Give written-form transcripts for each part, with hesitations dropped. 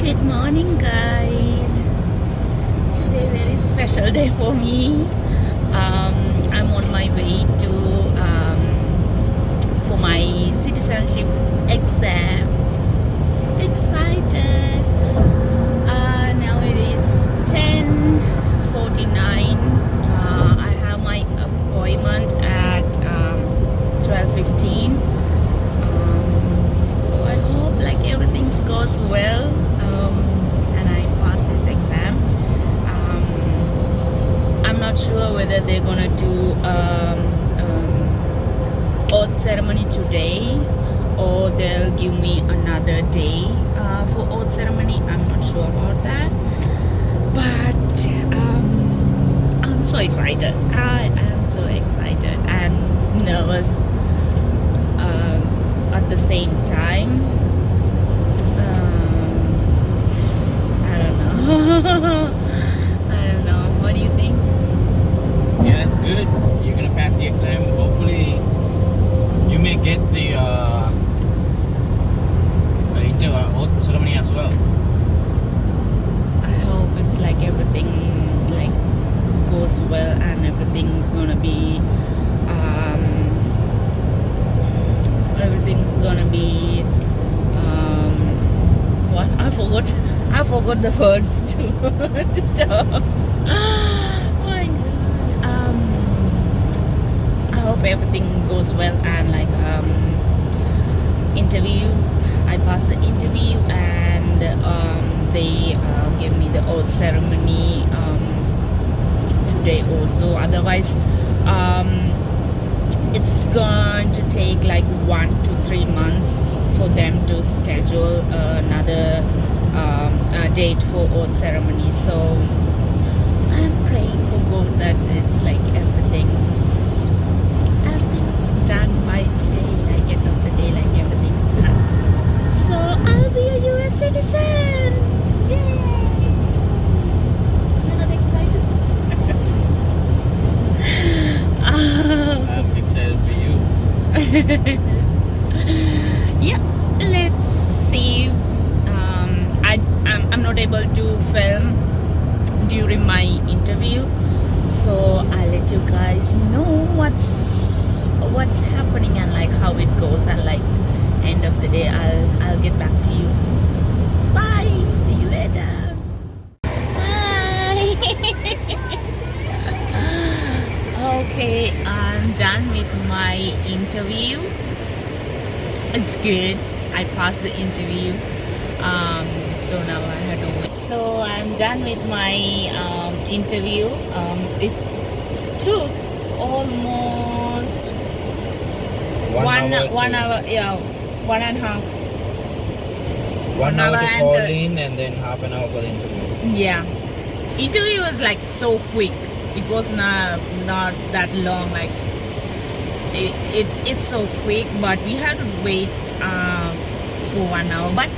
Good morning, guys. Today very special day for me. I'm on my way to for my citizenship exam. Excited. Now it is 10:49. I have my appointment at 12:15. I hope like everything goes well. And I pass this exam. I'm not sure whether they're gonna do oath ceremony today or they'll give me another day for oath ceremony. I'm not sure about that, but I'm so excited. I am so excited and nervous at the same time. I don't know. I don't know. What do you think? Yeah, it's good. You're gonna pass the exam. Hopefully, you may get the oath ceremony as well. I hope it's like everything like goes well and everything's gonna be what? I forgot the words to talk. Oh my god. I hope everything goes well and like interview. I passed the interview and they gave me the oath ceremony today also. Otherwise, it's going to take like 1 to 3 months for them to schedule another date for oath ceremony. So I'm praying for God that it's like everything's done by today, like end of the day, like everything's done. So I'll be a US citizen. Yay! You're not excited? I'm excited for you. Yeah, let's see. I'm not able to film during my interview, so I'll let you guys know what's happening and like how it goes, and like end of the day I'll get back to you. Bye. See you later. Bye. Okay, I'm done with my interview. It's good. I passed the interview. So now I had to wait. So I'm done with my interview. It took almost one hour, yeah, 1.5. 1 hour to and call in and then half an hour for the interview. Yeah, interview was like so quick. It was not that long. Like it's so quick, but we had to wait for 1 hour. But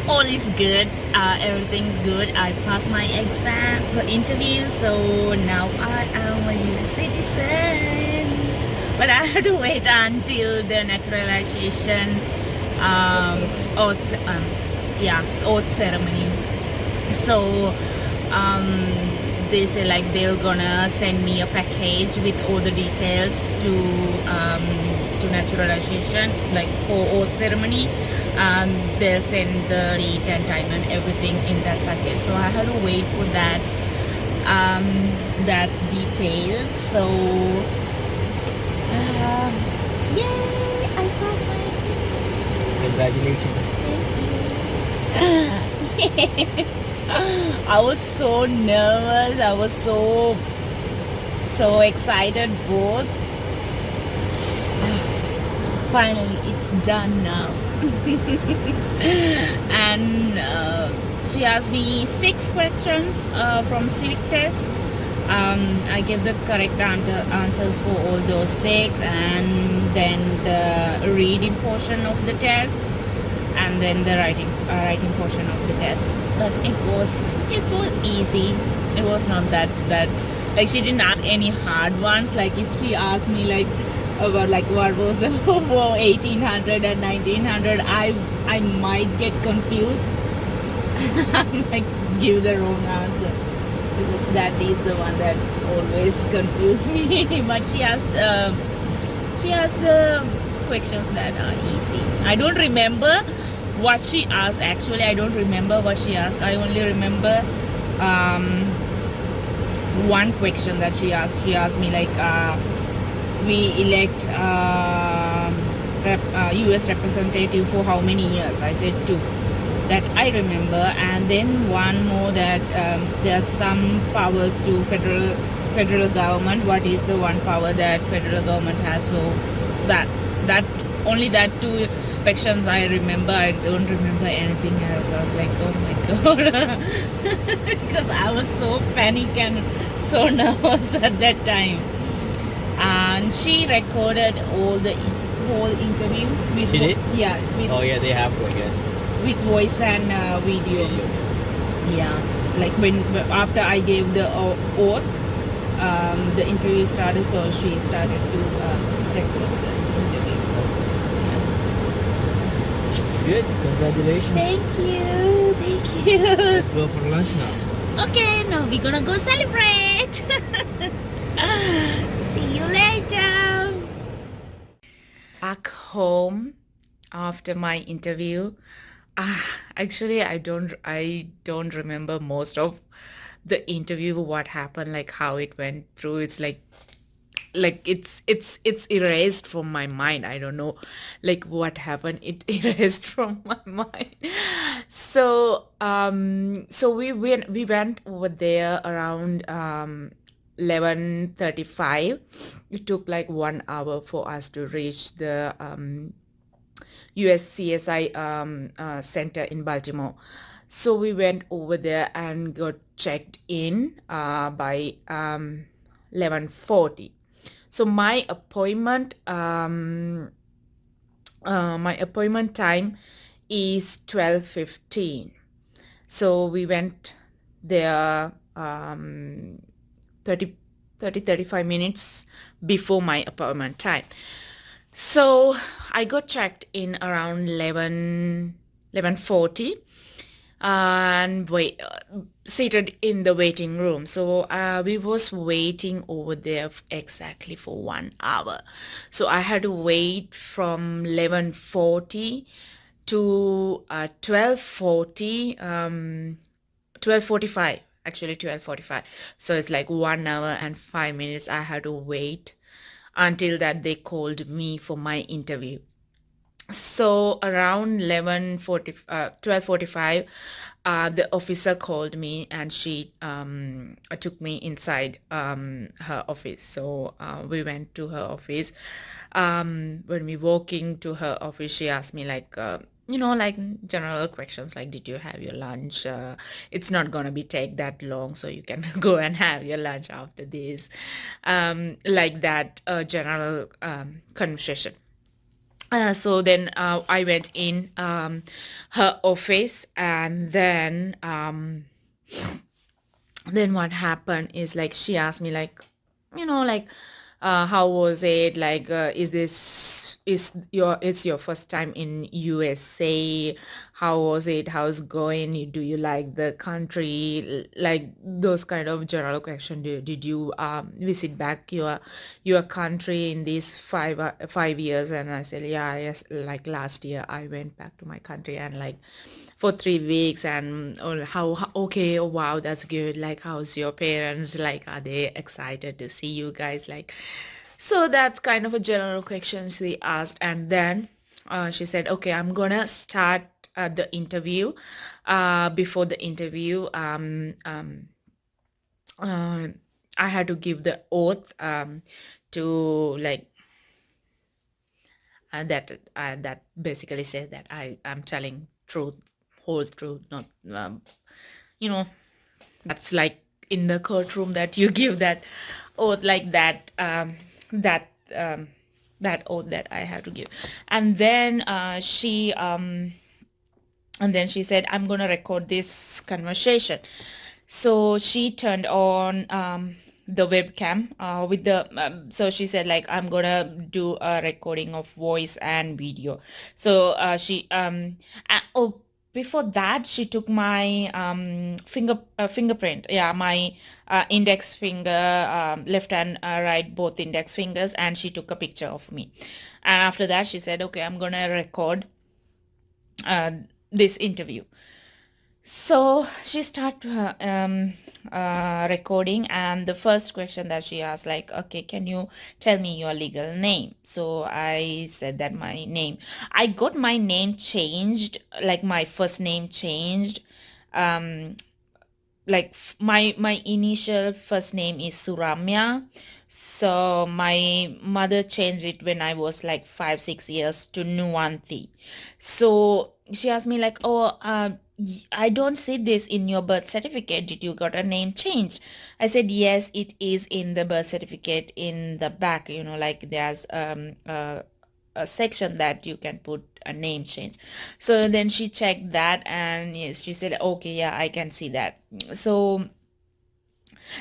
all is good. Everything's good. I passed my exam, so interview. So now I am a US citizen. But I had to wait until the naturalization oath ceremony. So they say like they're gonna send me a package with all the details to naturalization, like for oath ceremony. They'll send the date and time and everything in that package. So I had to wait for that details. So yay! I passed my exam. Congratulations. Thank you. I was so nervous. I was so excited both. Finally, it's done now. And she asked me 6 questions from civic test. I gave the correct answers for all those 6, and then the reading portion of the test, and then the writing portion of the test. But it was easy. It was not that like she didn't ask any hard ones. Like if she asked me like about like what was the 1800 and 1900, I might get confused. I give the wrong answer because that is the one that always confuse me. But she asked the questions that are easy. I don't remember what she asked. Actually, I don't remember what she asked. I only remember one question that she asked. She asked me like, we elect U.S. representative for how many years? I said 2. That I remember. And then one more that there are some powers to federal government. What is the one power that federal government has? So that only that 2 questions I remember. I don't remember anything else. I was like, oh my god, because I was so panicked and so nervous at that time. And she recorded all the whole interview with She did? yeah, with Oh yeah, they have to, I guess. with voice and video. Video. Yeah, like when after I gave the oath, the interview started, so she started to record the interview. Good. Congratulations. Thank you. Let's go for lunch now. Okay, now we're gonna go celebrate. See you later. Back home after my interview. Actually, I don't remember most of the interview, what happened, like how it went through. It's like it's erased from my mind. I don't know like what happened. It erased from my mind. So we went over there around 11:35. It took like 1 hour for us to reach the USCSI center in Baltimore. So we went over there and got checked in by 11:40. So my appointment time is 12:15. So we went there 35 minutes before my appointment time. So I got checked in around 11:40 and seated in the waiting room. So we was waiting over there exactly for 1 hour. So I had to wait from 11:40 to 12:40, 12:45, actually 12:45. So it's like 1 hour and 5 minutes I had to wait until that they called me for my interview. So around 12:45, the officer called me and she took me inside her office. So we went to her office. When we walking to her office, she asked me like, like general questions like, did you have your lunch? It's not gonna be take that long, so you can go and have your lunch after this. Like that general conversation. So then I went in her office, and then what happened is like she asked me like, like how was it, like it's your first time in USA, how was it, how's going, do you like the country, like those kind of general questions. Did you visit back your country in these 5 years? And I said, yeah, yes, like last year I went back to my country and like for 3 weeks. And okay, oh, wow, that's good. Like, how's your parents, like, are they excited to see you guys? Like, so that's kind of a general question she asked. And then she said, okay, I'm gonna start the interview. Before the interview, I had to give the oath to like that basically says that I'm telling truth, whole truth, not that's like in the courtroom that you give that oath, like that that oath that I have to give. And then she said, I'm gonna record this conversation. So she turned on the webcam with the so she said like, I'm gonna do a recording of voice and video. So she oh, before that, she took my fingerprint. Yeah, my index finger, left and right, both index fingers, and she took a picture of me. And after that, she said, "Okay, I'm gonna record uh, this interview." So she started recording, and the first question that she asked, like, "Okay, can you tell me your legal name?" So I said that my name, I got my name changed, like my first name changed. Um, like my initial first name is Suramya. So my mother changed it when I was like 5, 6 years to Nuwanti. So she asked me like, "Oh, I don't see this in your birth certificate. Did you got a name change?" I said, "Yes, it is in the birth certificate in the back. Like there's a section that you can put a name change." So then she checked that, and yes, she said, "Okay, yeah, I can see that." So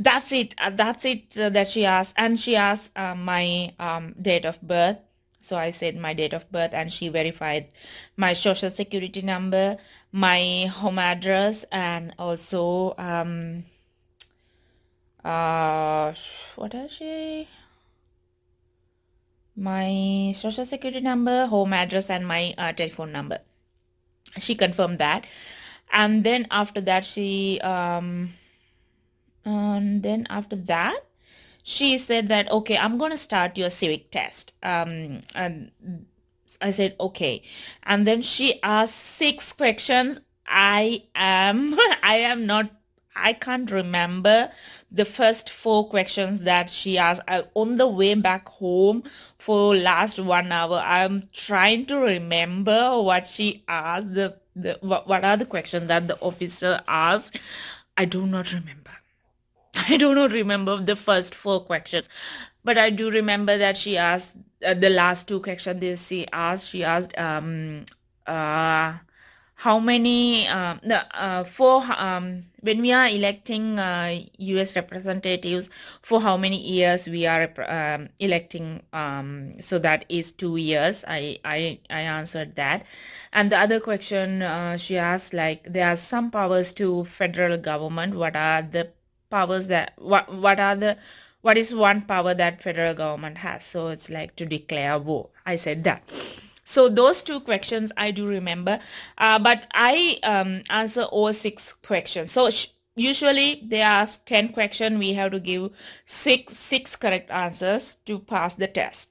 that's it. That she asked, and she asked my date of birth. So I said my date of birth, and she verified my social security number, my home address, and also uh what does she? My social security number, home address, and my telephone number. She confirmed that, and then after that she said that, "Okay, I'm gonna start your civic test." And I said, "Okay," and then she asked 6 questions. I am not, I can't remember the first 4 questions that she asked. On the way back home for last 1 hour, I'm trying to remember what she asked. What are the questions that the officer asked? I do not remember. I do not remember the first 4 questions, but I do remember that she asked the last 2 questions. She asked uh how many the for when we are electing U.S. representatives, for how many years we are electing, so that is 2 years. I answered that. And the other question, she asked, like, there are some powers to federal government. What are the powers that what is one power that federal government has? So it's like to declare war. I said that. So those 2 questions I do remember, but I answer all 6 questions. So usually there are 10 questions. We have to give six correct answers to pass the test.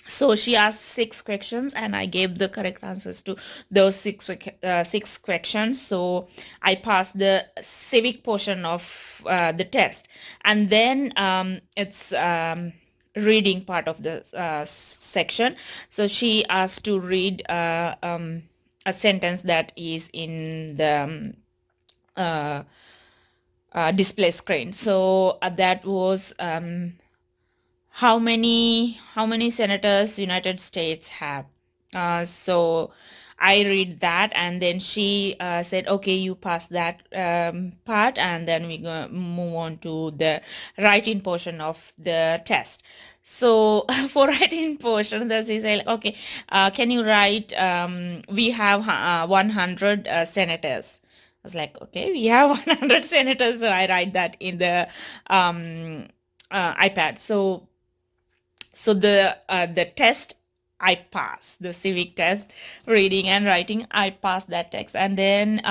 So she asked 6 questions, and I gave the correct answers to those 6 questions. So I passed the civic portion of the test, and then it's reading part of the section. So she asked to read a sentence that is in the display screen. So that was how many senators United States have. So I read that, and then she said, "Okay, you pass that part, and then we go move on to the writing portion of the test." So for writing portion, that she said, "Okay, can you write? We have 100 senators." I was like, "Okay, we have 100 senators," so I write that in the iPad. So the test I passed, the civic test, reading and writing, I passed that text. And then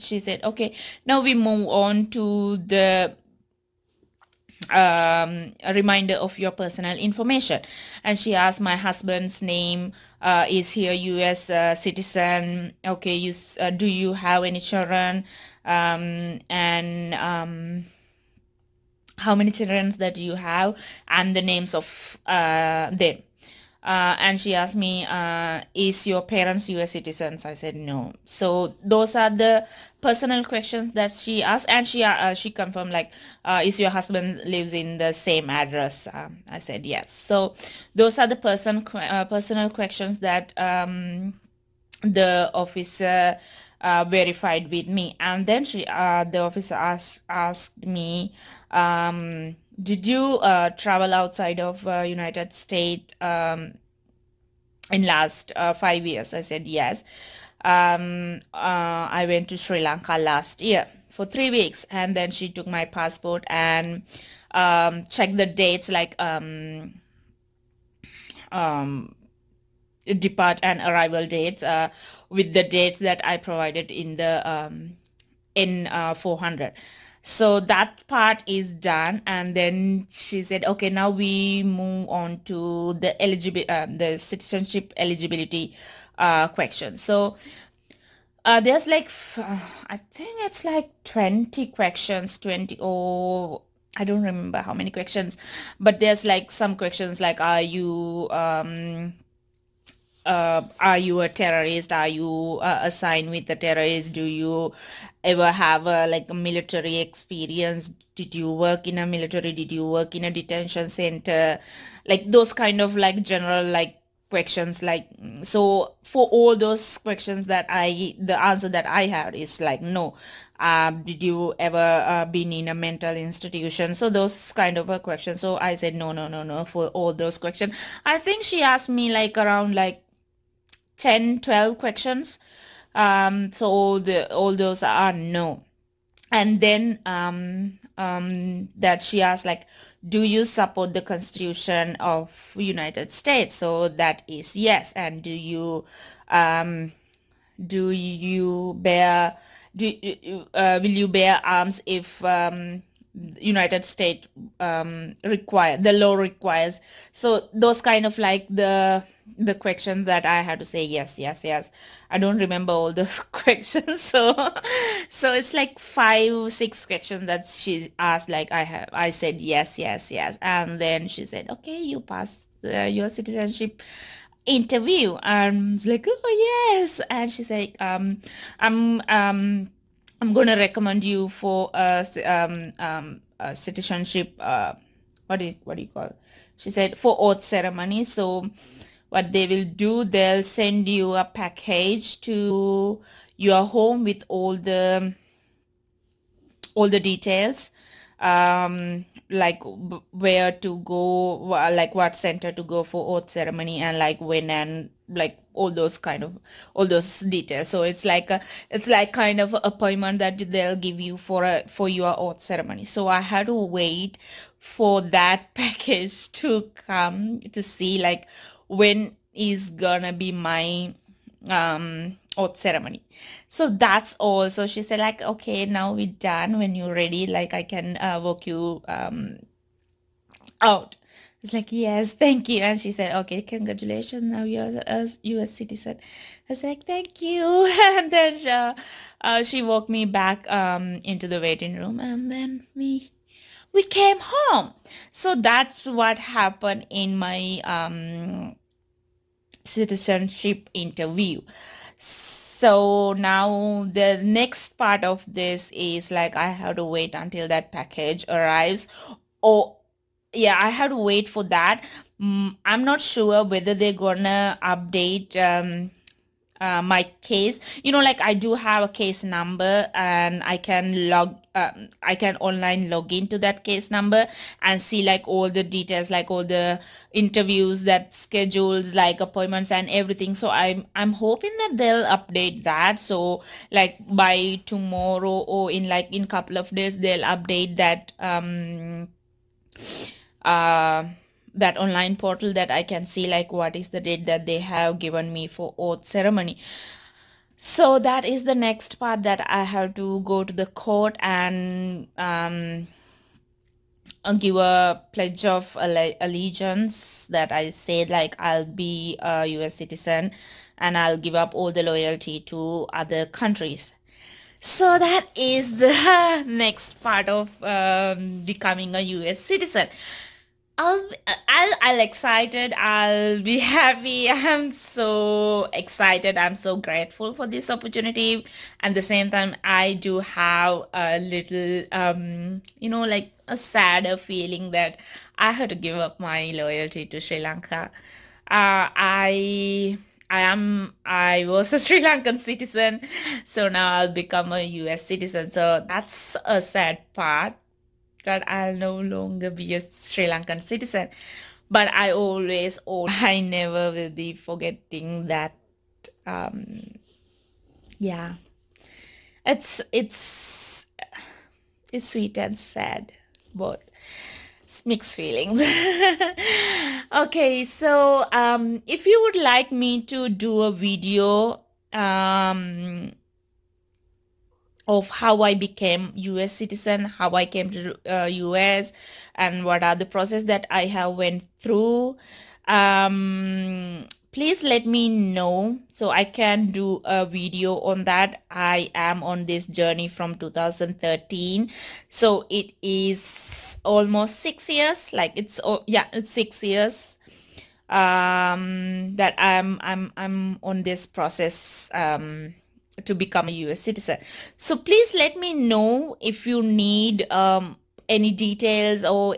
she said, "Okay, now we move on to the a reminder of your personal information." And she asked my husband's name, is he a US citizen? Okay, do you have any children? And how many children that you have, and the names of them. And she asked me, is your parents US citizens? I said no. So those are the personal questions that she asked, and she confirmed, like, is your husband lives in the same address? I said yes. So those are the personal questions that the officer verified with me. And then the officer asked me, did you travel outside of United States in last 5 years? I said yes. I went to Sri Lanka last year for 3 weeks, and then she took my passport and checked the dates, like um, depart and arrival dates, with the dates that I provided in the N400. So that part is done, and then she said, "Okay, now we move on to the citizenship eligibility question." So there's like I think it's like 20 questions, 20, or I don't remember how many questions, but there's like some questions like, are you a terrorist? Are you assigned with a terrorist? Do you ever have like a military experience? Did you work in a military? Did you work in a detention center? Like those kind of like general like questions. Like so for all those questions, the answer that I had is like no. Did you ever been in a mental institution? So those kind of a question. So I said no, no, no, no for all those questions. I think she asked me like around like 10, 12 questions. So all those are no. And then that she asked like, do you support the Constitution of United States? So that is yes. And um do you bear will you bear arms if United States require the law requires? So those kind of like the questions that I had to say yes, yes, yes. I don't remember all those questions. So it's like 5, 6 questions that she asked. Like I said yes, yes, yes, and then she said, okay, you passed your citizenship interview. And like, oh yes. And she said, I'm I'm gonna recommend you for a citizenship, what do you call it? She said for oath ceremony. So what they will do, they'll send you a package to your home with all the details, like where to go, like what center to go for oath ceremony, and like when, and like all those details. So it's like kind of appointment that they'll give you for your oath ceremony. So I had to wait for that package to come to see like when is gonna be my oath ceremony. So that's all. So she said like, okay, now we're done. When you're ready, like I can walk you out. It's like, yes, thank you. And she said, okay, congratulations, now you're a US citizen. I was like, thank you. And then she walked me back into the waiting room, and then we came home. So that's what happened in my citizenship interview. So now the next part of this is like I have to wait until that package arrives. Oh, yeah, I have to wait for that. I'm not sure whether they're gonna update my case. Like I do have a case number, and I can online log into that case number and see like all the details, like all the interviews, that schedules, like appointments and everything. So I'm hoping that they'll update that. So like by tomorrow, or in couple of days, they'll update uh that online portal, that I can see like what is the date that they have given me for oath ceremony. So that is the next part, that I have to go to the court and give a pledge of allegiance, that I said like I'll be a US citizen and I'll give up all the loyalty to other countries. So that is the next part of becoming a US citizen. I'll excited. I'll be happy. I'm so excited. I'm so grateful for this opportunity. At the same time, I do have a little, like a sadder feeling that I had to give up my loyalty to Sri Lanka. I was a Sri Lankan citizen, so now I'll become a US citizen. So that's a sad part, that I'll no longer be a Sri Lankan citizen. But I never will be forgetting that um, Yeah, it's it's sweet and sad, both. Mixed feelings. Okay, so if you would like me to do a video of how I became US citizen, how I came to US, and what are the process that I have went through. Please let me know so I can do a video on that. I am on this journey from 2013, so it is almost 6 years. Like it's 6 years that I'm on this process to become a US citizen. So please let me know if you need any details or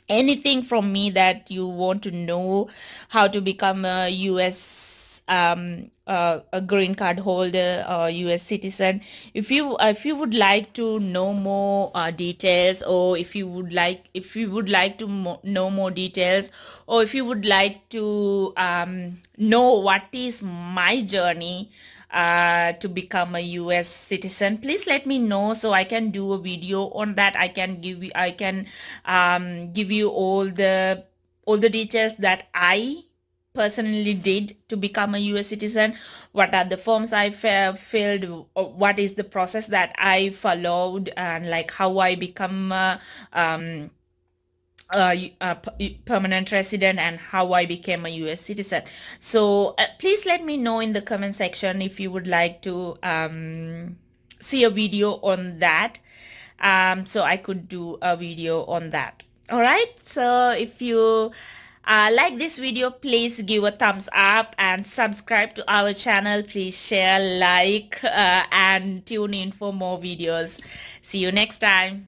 anything from me that you want to know how to become a US a green card holder or US citizen. If you would like to know more details, or if you would like to know more details, or if you would like to know what is my journey to become a US citizen, please let me know so I can do a video on that. I can give you all the details that I personally did to become a US citizen. What are the forms I filled, what is the process that I followed, and like how I become permanent resident, and how I became a US citizen. So please let me know in the comment section if you would like to see a video on that, so I could do a video on that. All right, so if you like this video, please give a thumbs up and subscribe to our channel. Please share, like, and tune in for more videos. See you next time.